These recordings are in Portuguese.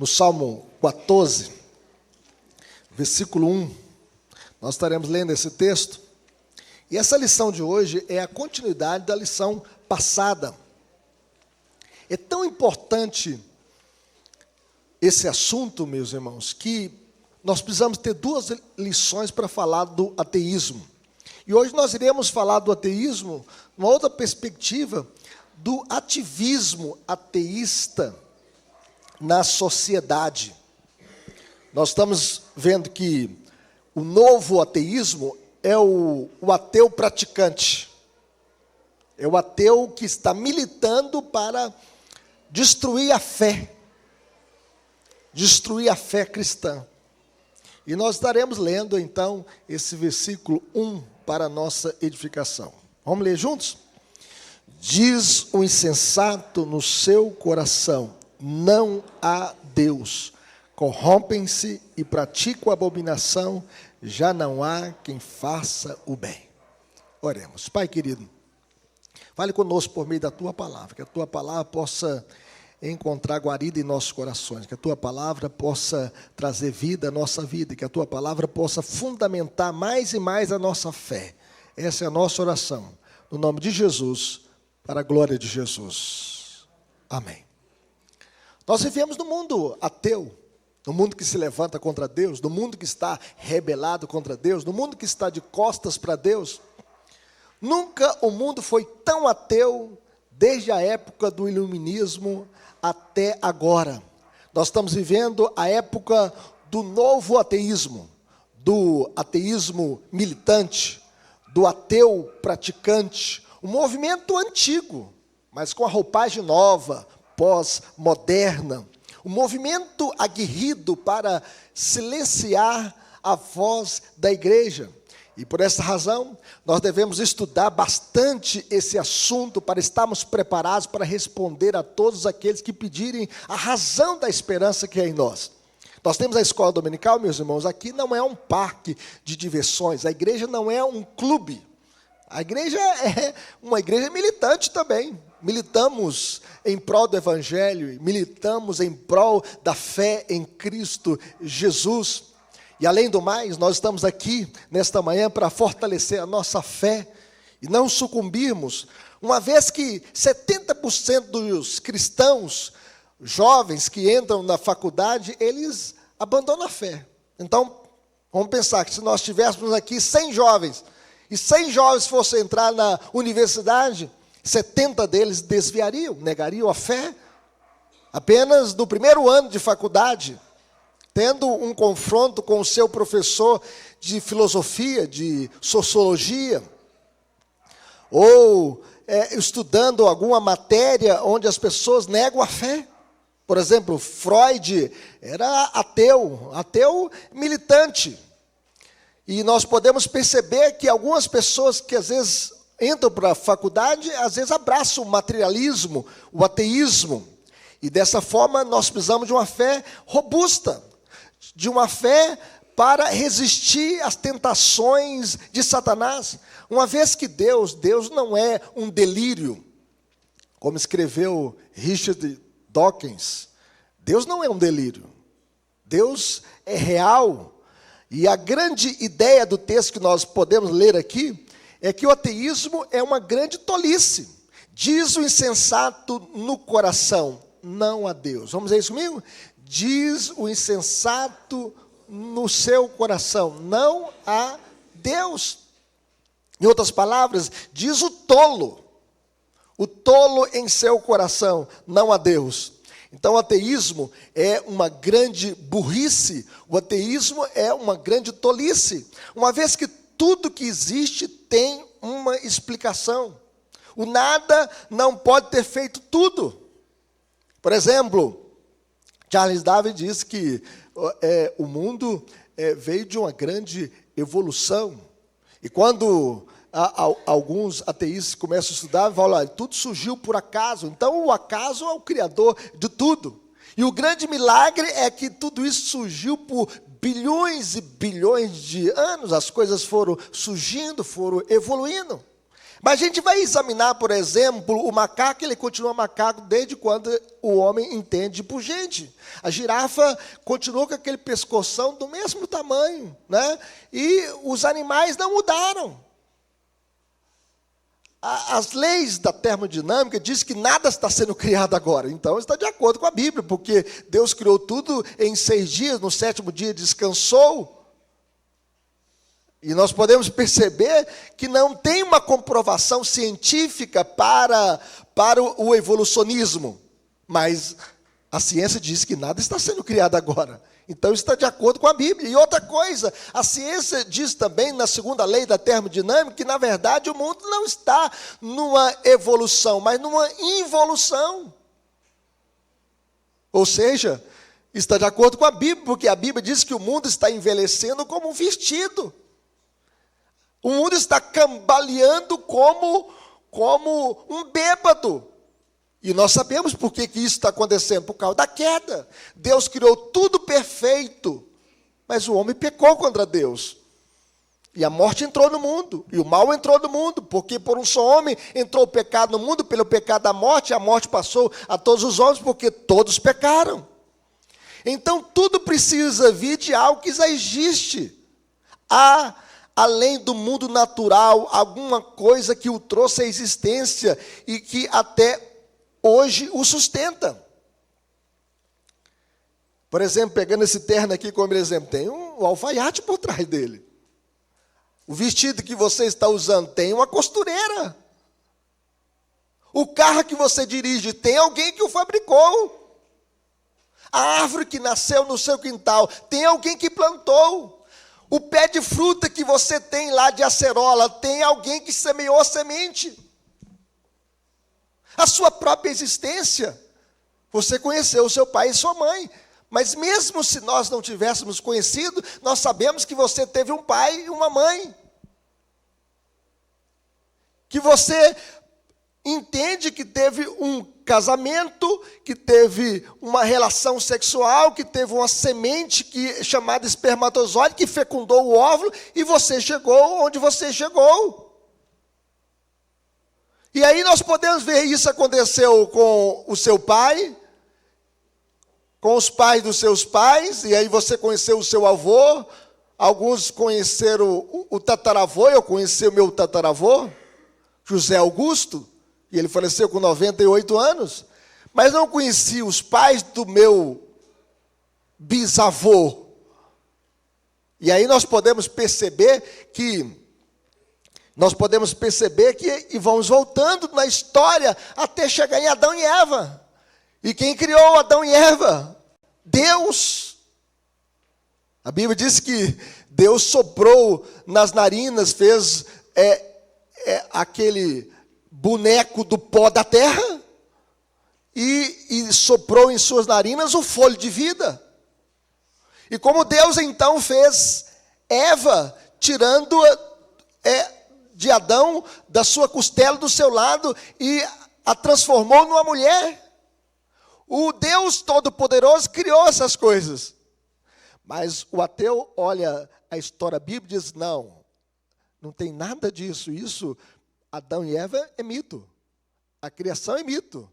no Salmo 14, versículo 1. Nós estaremos lendo esse texto. E essa lição de hoje é a continuidade da lição passada. É tão importante esse assunto, meus irmãos, que nós precisamos ter duas lições para falar do ateísmo. E hoje nós iremos falar do ateísmo numa outra perspectiva, do ativismo ateísta na sociedade. Nós estamos vendo que o novo ateísmo é o ateu praticante. É o ateu que está militando para destruir a fé cristã. E nós estaremos lendo, então, esse versículo 1 para a nossa edificação. Vamos ler juntos? Diz o insensato no seu coração: não há Deus. Corrompem-se e praticam a abominação, já não há quem faça o bem. Oremos. Pai querido, fale conosco por meio da Tua palavra, que a Tua palavra possa encontrar guarida em nossos corações, que a Tua palavra possa trazer vida à nossa vida, que a Tua palavra possa fundamentar mais e mais a nossa fé. Essa é a nossa oração, no nome de Jesus, para a glória de Jesus. Amém. Nós vivemos num mundo ateu, no mundo que se levanta contra Deus, no mundo que está rebelado contra Deus, no mundo que está de costas para Deus. Nunca o mundo foi tão ateu desde a época do iluminismo até agora. Nós estamos vivendo a época do novo ateísmo, do ateísmo militante, do ateu praticante, um movimento antigo, mas com a roupagem nova, pós-moderna, um movimento aguerrido para silenciar a voz da igreja. E por essa razão, nós devemos estudar bastante esse assunto para estarmos preparados para responder a todos aqueles que pedirem a razão da esperança que é em nós. Nós temos a escola dominical, meus irmãos, aqui não é um parque de diversões, a igreja não é um clube. A igreja é uma igreja militante também. Militamos em prol do Evangelho, militamos em prol da fé em Cristo Jesus. E além do mais, nós estamos aqui nesta manhã para fortalecer a nossa fé e não sucumbirmos, uma vez que 70% dos cristãos jovens que entram na faculdade, eles abandonam a fé. Então, vamos pensar que se nós tivéssemos aqui 100 jovens, e 100 jovens fossem entrar na universidade, 70 deles desviariam, negariam a fé, apenas no primeiro ano de faculdade, tendo um confronto com o seu professor de filosofia, de sociologia, ou estudando alguma matéria onde as pessoas negam a fé. Por exemplo, Freud era ateu militante. E nós podemos perceber que algumas pessoas que às vezes entram para a faculdade, às vezes abraçam o materialismo, o ateísmo. E dessa forma nós precisamos de uma fé robusta, de uma fé para resistir às tentações de Satanás. Uma vez que Deus não é um delírio, como escreveu Richard Dawkins. Deus não é um delírio. Deus é real. E a grande ideia do texto que nós podemos ler aqui é que o ateísmo é uma grande tolice. Diz o insensato no coração: não há Deus. Vamos ver isso comigo? Diz o insensato no seu coração: não há Deus. Em outras palavras, diz o tolo em seu coração: não há Deus. Então o ateísmo é uma grande burrice, o ateísmo é uma grande tolice, uma vez que tudo que existe tem uma explicação. O nada não pode ter feito tudo. Por exemplo, Charles Darwin diz que o mundo veio de uma grande evolução. E quando alguns ateístas começam a estudar e falam: olha, tudo surgiu por acaso. Então o acaso é o criador de tudo. E o grande milagre é que tudo isso surgiu por bilhões e bilhões de anos. As coisas foram surgindo, foram evoluindo. Mas a gente vai examinar, por exemplo, o macaco. Ele continua macaco desde quando o homem entende por gente. A girafa continuou com aquele pescoção do mesmo tamanho, né? E os animais não mudaram. As leis da termodinâmica dizem que nada está sendo criado agora. Então está de acordo com a Bíblia, porque Deus criou tudo em 6 dias, no 7º dia descansou. E nós podemos perceber que não tem uma comprovação científica para o evolucionismo. Mas a ciência diz que nada está sendo criado agora. Então está de acordo com a Bíblia. E outra coisa, a ciência diz também, na 2ª lei da termodinâmica, que na verdade o mundo não está numa evolução, mas numa involução. Ou seja, está de acordo com a Bíblia, porque a Bíblia diz que o mundo está envelhecendo como um vestido. O mundo está cambaleando como um bêbado. E nós sabemos por que isso está acontecendo, por causa da queda. Deus criou tudo perfeito, mas o homem pecou contra Deus. E a morte entrou no mundo, e o mal entrou no mundo, porque por um só homem entrou o pecado no mundo, pelo pecado da morte, a morte passou a todos os homens, porque todos pecaram. Então tudo precisa vir de algo que já existe. Além do mundo natural, alguma coisa que o trouxe à existência e que até hoje o sustenta. Por exemplo, pegando esse terno aqui como exemplo, tem um alfaiate por trás dele. O vestido que você está usando tem uma costureira. O carro que você dirige tem alguém que o fabricou. A árvore que nasceu no seu quintal tem alguém que plantou. O pé de fruta que você tem lá de acerola, tem alguém que semeou a semente. A sua própria existência, você conheceu o seu pai e sua mãe. Mas mesmo se nós não tivéssemos conhecido, nós sabemos que você teve um pai e uma mãe. Que você entende que teve um casamento, que teve uma relação sexual, que teve uma semente chamada espermatozoide, que fecundou o óvulo, e você chegou onde você chegou. E aí nós podemos ver isso aconteceu com o seu pai, com os pais dos seus pais, e aí você conheceu o seu avô, alguns conheceram o tataravô, eu conheci o meu tataravô, José Augusto, e ele faleceu com 98 anos, mas não conheci os pais do meu bisavô. E aí nós podemos perceber que, e vamos voltando na história, até chegar em Adão e Eva. E quem criou Adão e Eva? Deus. A Bíblia diz que Deus soprou nas narinas, fez aquele boneco do pó da terra e soprou em suas narinas o fôlego de vida. E como Deus então fez Eva, tirando de Adão, da sua costela, do seu lado, e a transformou numa mulher. O Deus Todo-Poderoso criou essas coisas. Mas o ateu olha a história bíblica e diz, não tem nada disso. Isso, Adão e Eva é mito. A criação é mito.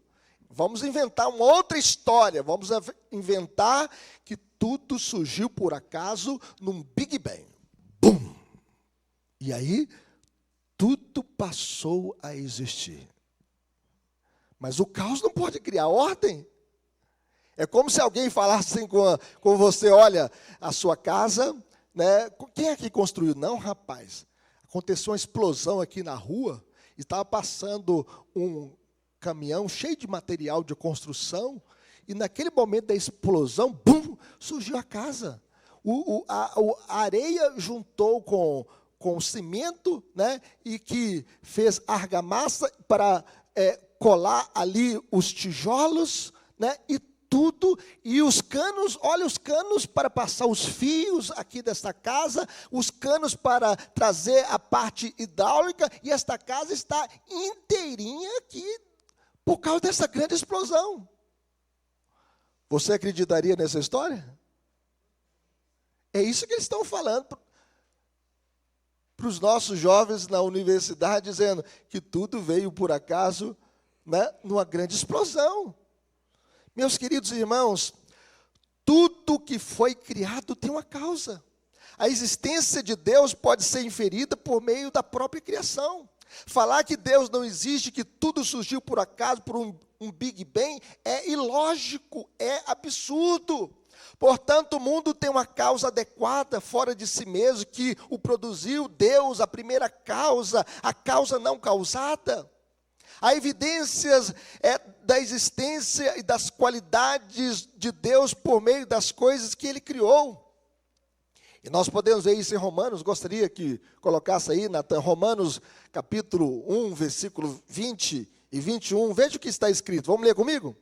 Vamos inventar uma outra história. Vamos inventar que tudo surgiu por acaso num Big Bang. Bum! E aí, tudo passou a existir. Mas o caos não pode criar ordem. É como se alguém falasse assim com você, olha, a sua casa, né? Quem aqui construiu? Não, rapaz. Aconteceu uma explosão aqui na rua, estava passando um caminhão cheio de material de construção, e naquele momento da explosão, bum, surgiu a casa. A areia juntou com o cimento, né, e que fez argamassa para colar ali os tijolos, né, e tudo, e os canos, olha os canos para passar os fios aqui desta casa, os canos para trazer a parte hidráulica, e esta casa está inteirinha aqui, por causa dessa grande explosão. Você acreditaria nessa história? É isso que eles estão falando. para os nossos jovens na universidade, dizendo que tudo veio por acaso, né, numa grande explosão. Meus queridos irmãos, tudo que foi criado tem uma causa. A existência de Deus pode ser inferida por meio da própria criação. Falar que Deus não existe, que tudo surgiu por acaso, por um Big Bang, é ilógico, é absurdo. Portanto, o mundo tem uma causa adequada, fora de si mesmo, que o produziu, Deus, a primeira causa, a causa não causada. Há evidências da existência e das qualidades de Deus por meio das coisas que Ele criou. E nós podemos ver isso em Romanos, gostaria que colocasse aí, Natan, Romanos capítulo 1, versículo 20 e 21, veja o que está escrito, vamos ler comigo?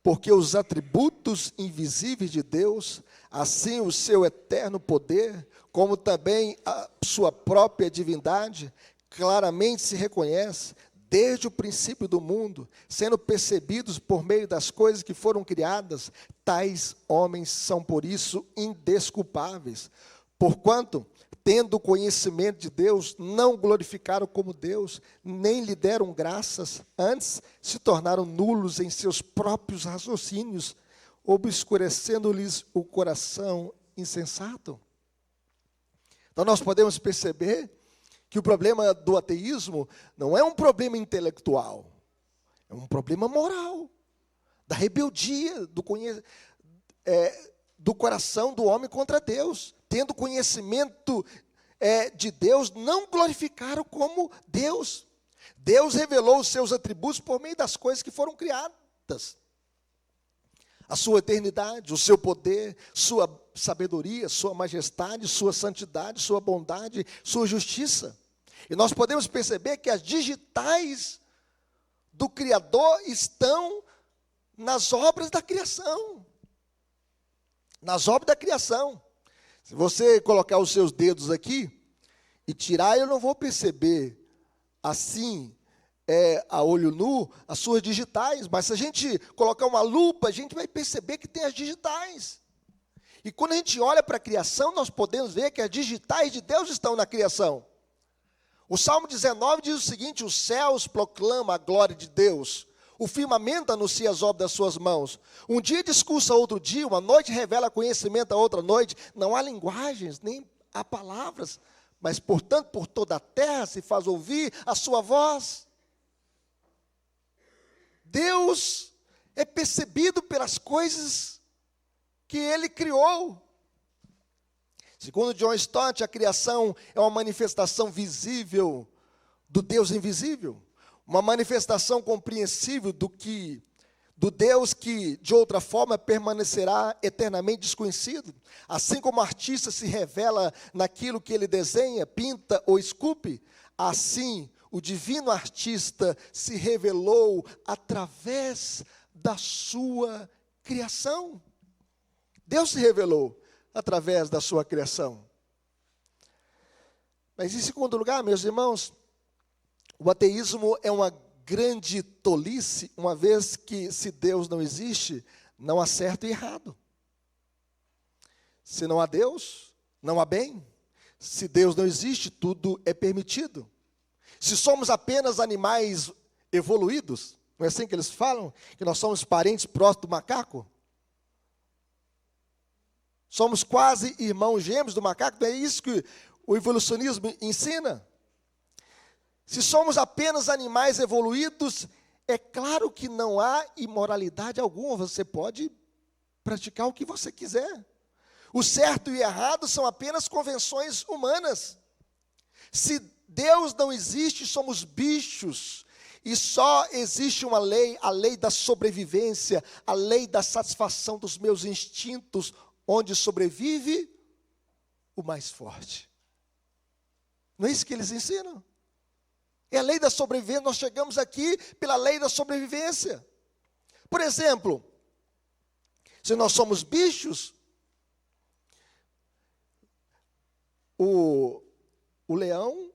Porque os atributos invisíveis de Deus, assim o seu eterno poder, como também a sua própria divindade, claramente se reconhece desde o princípio do mundo, sendo percebidos por meio das coisas que foram criadas, tais homens são por isso indesculpáveis. Porquanto, tendo conhecimento de Deus, não glorificaram como Deus, nem lhe deram graças, antes se tornaram nulos em seus próprios raciocínios, obscurecendo-lhes o coração insensato. Então nós podemos perceber que o problema do ateísmo não é um problema intelectual, é um problema moral, da rebeldia, do coração do homem contra Deus. Tendo conhecimento de Deus, não glorificaram como Deus. Deus revelou os seus atributos por meio das coisas que foram criadas. A sua eternidade, o seu poder, sua sabedoria, sua majestade, sua santidade, sua bondade, sua justiça. E nós podemos perceber que as digitais do Criador estão nas obras da criação. Nas obras da criação. Se você colocar os seus dedos aqui e tirar, eu não vou perceber assim, a olho nu, as suas digitais. Mas se a gente colocar uma lupa, a gente vai perceber que tem as digitais. E quando a gente olha para a criação, nós podemos ver que as digitais de Deus estão na criação. O Salmo 19 diz o seguinte: os céus proclamam a glória de Deus, o firmamento anuncia as obras das suas mãos. Um dia discursa outro dia, uma noite revela conhecimento a outra noite. Não há linguagens, nem há palavras, mas, portanto, por toda a terra se faz ouvir a sua voz. Deus é percebido pelas coisas que Ele criou. Segundo John Stott, a criação é uma manifestação visível do Deus invisível. Uma manifestação compreensível do Deus que, de outra forma, permanecerá eternamente desconhecido. Assim como o artista se revela naquilo que ele desenha, pinta ou esculpe, assim o divino artista se revelou através da sua criação. Deus se revelou através da sua criação. Mas, em segundo lugar, meus irmãos, o ateísmo é uma grande tolice, uma vez que, se Deus não existe, não há certo e errado. Se não há Deus, não há bem. Se Deus não existe, tudo é permitido. Se somos apenas animais evoluídos, não é assim que eles falam? Que nós somos parentes próximos do macaco? Somos quase irmãos gêmeos do macaco, não é isso que o evolucionismo ensina? Se somos apenas animais evoluídos, é claro que não há imoralidade alguma, você pode praticar o que você quiser. O certo e o errado são apenas convenções humanas. Se Deus não existe, somos bichos, e só existe uma lei, a lei da sobrevivência, a lei da satisfação dos meus instintos, onde sobrevive o mais forte. Não é isso que eles ensinam? É a lei da sobrevivência, nós chegamos aqui pela lei da sobrevivência. Por exemplo, se nós somos bichos, o leão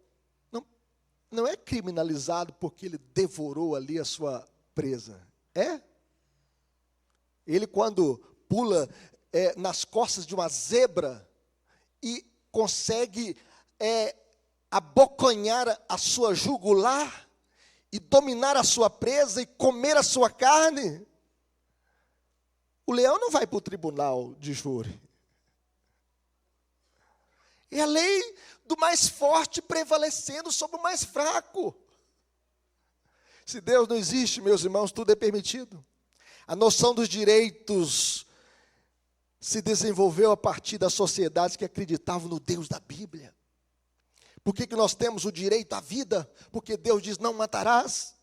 não é criminalizado porque ele devorou ali a sua presa. É? Ele, quando pula nas costas de uma zebra e consegue abocanhar a sua jugular e dominar a sua presa e comer a sua carne, o leão não vai para o tribunal de júri. É a lei do mais forte prevalecendo sobre o mais fraco. Se Deus não existe, meus irmãos, tudo é permitido. A noção dos direitos se desenvolveu a partir das sociedades que acreditavam no Deus da Bíblia. Por que nós temos o direito à vida? Porque Deus diz: não matarás.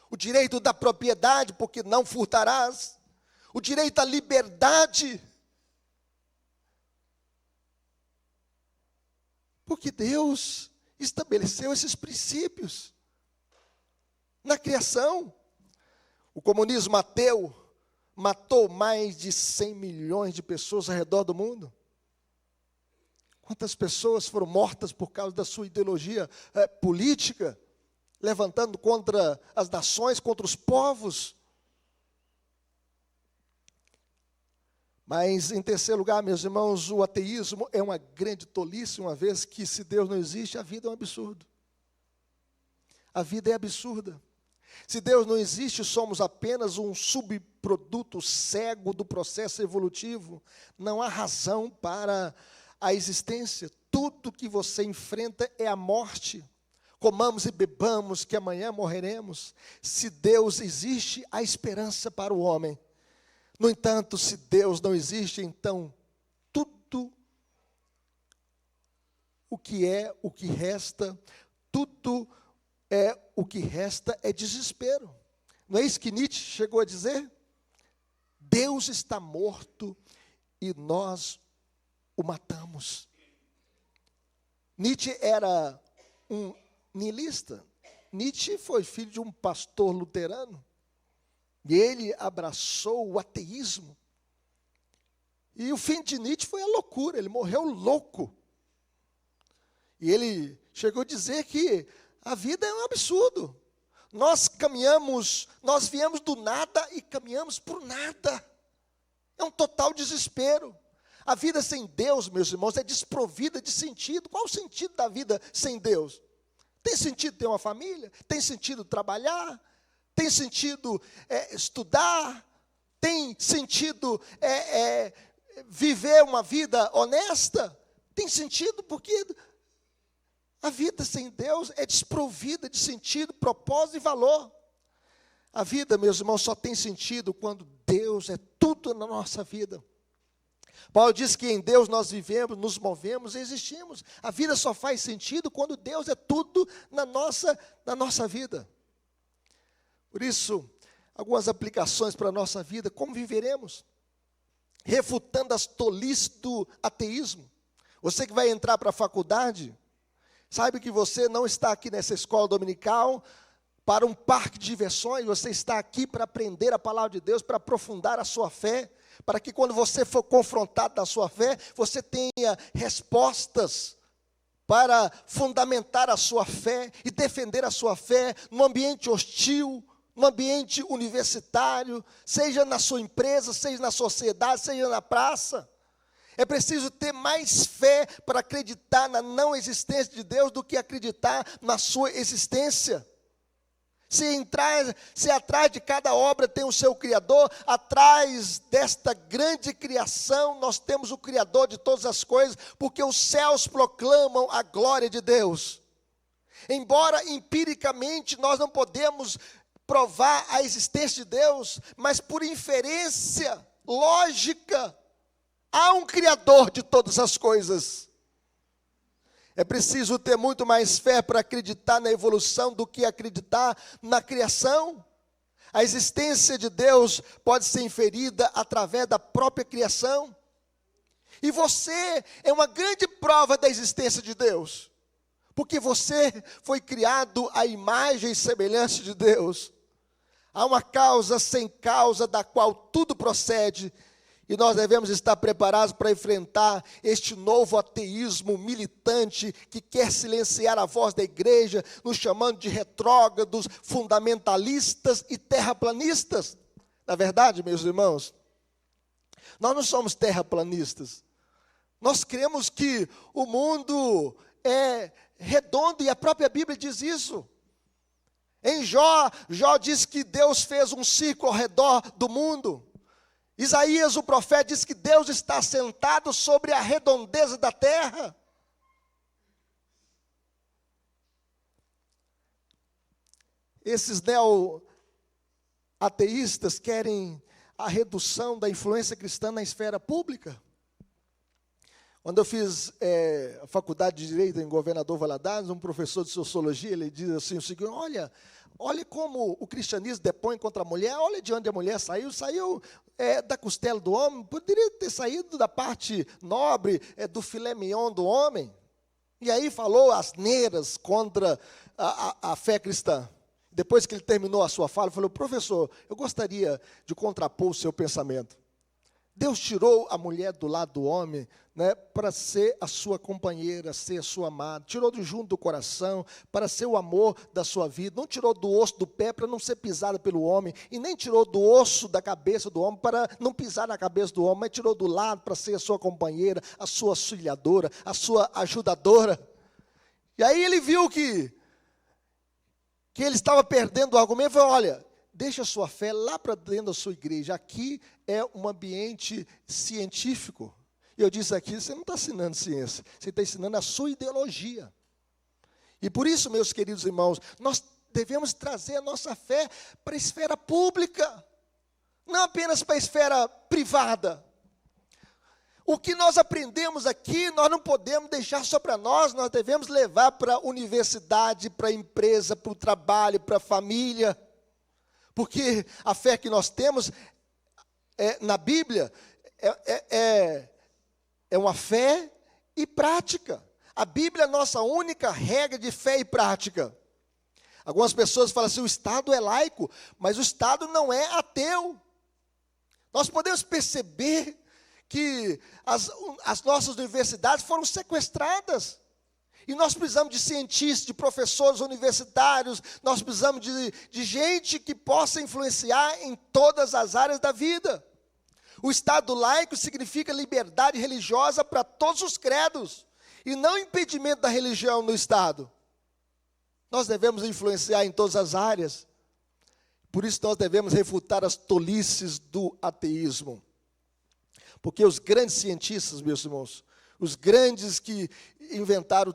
O direito da propriedade, porque não furtarás. O direito à liberdade, porque Deus estabeleceu esses princípios na criação. O comunismo ateu matou mais de 100 milhões de pessoas ao redor do mundo. Quantas pessoas foram mortas por causa da sua ideologia política, levantando contra as nações, contra os povos? Mas, em terceiro lugar, meus irmãos, o ateísmo é uma grande tolice, uma vez que, se Deus não existe, a vida é um absurdo. A vida é absurda. Se Deus não existe, somos apenas um subproduto cego do processo evolutivo. Não há razão para a existência. Tudo que você enfrenta é a morte. Comamos e bebamos, que amanhã morreremos. Se Deus existe, há esperança para o homem. No entanto, se Deus não existe, então tudo o que resta, tudo o que resta é desespero. Não é isso que Nietzsche chegou a dizer? Deus está morto e nós o matamos. Nietzsche era um nihilista. Nietzsche foi filho de um pastor luterano. E ele abraçou o ateísmo. E o fim de Nietzsche foi a loucura, ele morreu louco. E ele chegou a dizer que a vida é um absurdo. Nós viemos do nada e caminhamos por nada. É um total desespero. A vida sem Deus, meus irmãos, é desprovida de sentido. Qual o sentido da vida sem Deus? Tem sentido ter uma família? Tem sentido trabalhar? Tem sentido estudar? Tem sentido viver uma vida honesta? Tem sentido porque a vida sem Deus é desprovida de sentido, propósito e valor. A vida, meus irmãos, só tem sentido quando Deus é tudo na nossa vida. Paulo diz que em Deus nós vivemos, nos movemos e existimos. A vida só faz sentido quando Deus é tudo na nossa vida. Por isso, algumas aplicações para a nossa vida: como viveremos? Refutando as tolices do ateísmo. Você que vai entrar para a faculdade, saiba que você não está aqui nessa escola dominical para um parque de diversões. Você está aqui para aprender a palavra de Deus, para aprofundar a sua fé, para que quando você for confrontado na sua fé, você tenha respostas para fundamentar a sua fé e defender a sua fé num ambiente hostil, no ambiente universitário, seja na sua empresa, seja na sociedade, seja na praça. É preciso ter mais fé para acreditar na não existência de Deus do que acreditar na sua existência. Se atrás de cada obra tem o seu Criador, atrás desta grande criação nós temos o Criador de todas as coisas, porque os céus proclamam a glória de Deus. Embora empiricamente nós não podemos provar a existência de Deus, mas por inferência lógica, há um Criador de todas as coisas. É preciso ter muito mais fé para acreditar na evolução do que acreditar na criação. A existência de Deus pode ser inferida através da própria criação. E você é uma grande prova da existência de Deus, porque você foi criado à imagem e semelhança de Deus. Há uma causa sem causa da qual tudo procede, e nós devemos estar preparados para enfrentar este novo ateísmo militante que quer silenciar a voz da igreja, nos chamando de retrógrados, fundamentalistas e terraplanistas. Na verdade, meus irmãos, nós não somos terraplanistas. Nós cremos que o mundo é redondo, e a própria Bíblia diz isso. Em Jó diz que Deus fez um círculo ao redor do mundo. Isaías, o profeta, diz que Deus está sentado sobre a redondeza da terra. Esses neo-ateístas querem a redução da influência cristã na esfera pública. Quando eu fiz a faculdade de Direito em Governador Valadares, um professor de Sociologia, ele diz assim o seguinte: olha como o cristianismo depõe contra a mulher, olha de onde a mulher saiu da costela do homem, poderia ter saído da parte nobre do filé mignon do homem. E aí falou asneiras contra a fé cristã. Depois que ele terminou a sua fala, ele falou: professor, eu gostaria de contrapor o seu pensamento. Deus tirou a mulher do lado do homem, né, para ser a sua companheira, ser a sua amada. Tirou do junto do coração para ser o amor da sua vida. Não tirou do osso do pé para não ser pisada pelo homem. E nem tirou do osso da cabeça do homem para não pisar na cabeça do homem. Mas tirou do lado para ser a sua companheira, a sua auxiliadora, a sua ajudadora. E aí ele viu que ele estava perdendo o argumento. Ele falou: olha, deixa a sua fé lá para dentro da sua igreja. Aqui é um ambiente científico. E eu disse aqui: você não está ensinando ciência, você está ensinando a sua ideologia. E por isso, meus queridos irmãos, nós devemos trazer a nossa fé para a esfera pública, não apenas para a esfera privada. O que nós aprendemos aqui, nós não podemos deixar só para nós devemos levar para a universidade, para a empresa, para o trabalho, para a família. Porque a fé que nós temos na Bíblia é uma fé e prática. A Bíblia é a nossa única regra de fé e prática. Algumas pessoas falam assim: o Estado é laico, mas o Estado não é ateu. Nós podemos perceber que as nossas universidades foram sequestradas. E nós precisamos de cientistas, de professores universitários, nós precisamos de gente que possa influenciar em todas as áreas da vida. O Estado laico significa liberdade religiosa para todos os credos, e não impedimento da religião no Estado. Nós devemos influenciar em todas as áreas. Por isso nós devemos refutar as tolices do ateísmo. Porque os grandes cientistas, meus irmãos, os grandes que inventaram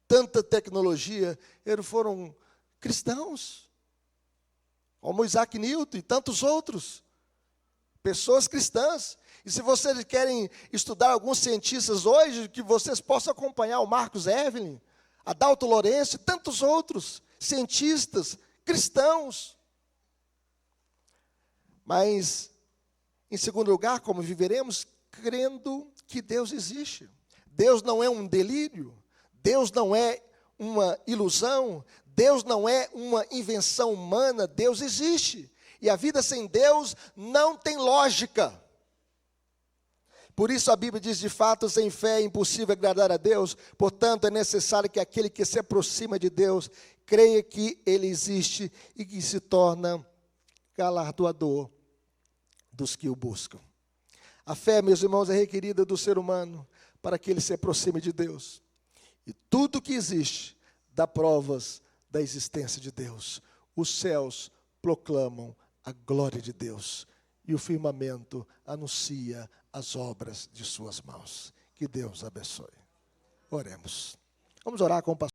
tanta tecnologia, eles foram cristãos, como Isaac Newton e tantos outros, pessoas cristãs. E se vocês querem estudar alguns cientistas hoje, que vocês possam acompanhar o Marcos Evelyn, Adalto Lourenço e tantos outros cientistas cristãos. Mas, em segundo lugar, como viveremos? Crendo que Deus existe. Deus não é um delírio, Deus não é uma ilusão, Deus não é uma invenção humana, Deus existe. E a vida sem Deus não tem lógica. Por isso a Bíblia diz: de fato, sem fé é impossível agradar a Deus. Portanto, é necessário que aquele que se aproxima de Deus creia que Ele existe e que se torna galardoador dos que o buscam. A fé, meus irmãos, é requerida do ser humano para que ele se aproxime de Deus. E tudo que existe dá provas da existência de Deus. Os céus proclamam a glória de Deus e o firmamento anuncia as obras de suas mãos. Que Deus abençoe. Oremos. Vamos orar com o pastor.